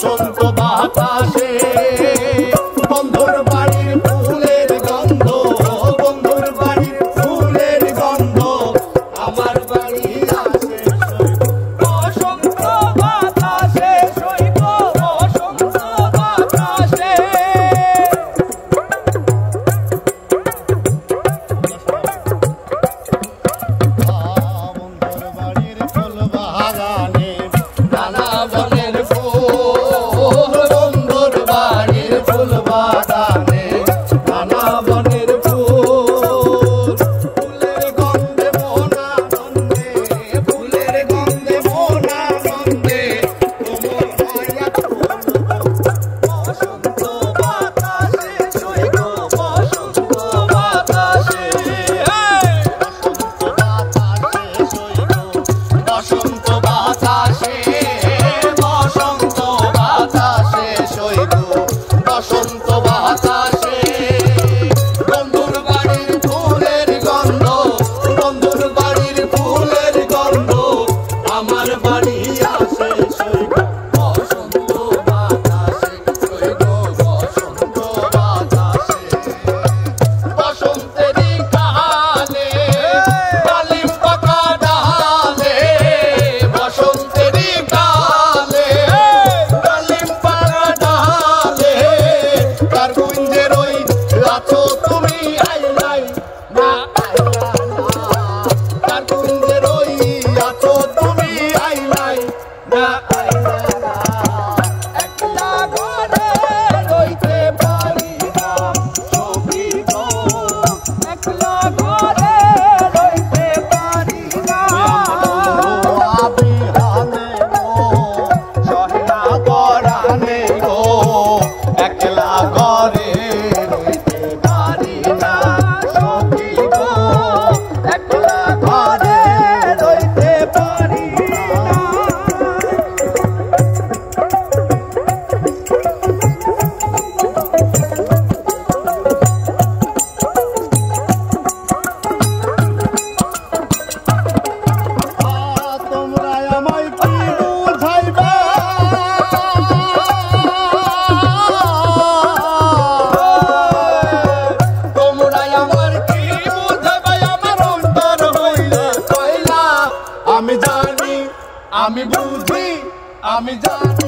বসন্ত বাতাসে বন্ধুর বাড়ির ফুলের গন্ধ, বন্ধুর বাড়ির ফুলের গন্ধ আমার বাড়ি আসে বসন্ত বাতাসে সইব বসন্ত বাতাসে। বন্ধুর বাড়ির ফুল বাগানে নানা বনের ফুল, বন্ধুর বাড়ির ফুল বাগানে নানা বনের ফুল, ফুলের গন্ধে মন আনন্দে, ফুলের গন্ধে মন আনন্দে কোমর মায়া বসন্ত বাতাসে সইব বসন্ত বাতাসে। বসন্ত বাতাসে বসন্ত বাতাসে সইব বসন্ত বাতাসে বন্ধুর বাড়ির ফুলের গন্ধ, বন্ধুর বাড়ির ফুলের গন্ধ আমার বাড়ি আসে সইব বসন্ত বাতাসে সইব বসন্ত বাতাসে। বসন্তেরই কালে ডালিম পাকা ডালে, বসন্তেরই কালে ডালিম পাকা ডালে তার গুঞ্জের ওই আছো তুমি আইলাই না আইলা না, তার গুঞ্জের ওই আছো তুমি আইলাই না আইলা না। একলা ঘরে রইতে পারি না সখী গো, একলা ঘরে রইতে পারি না। বিহানে গো সহিনা পরানে গো, একলা ঘরে রইতে পারি না সখী গো, একলা ঘরে রইতে পারি না। তোমরা আমায় কি বুঝাইবা, তোমরা আমার কি বুঝাইবা, আমার অন্তর হইলে কইলা আমি জানি আমি বুঝি আমি জানি।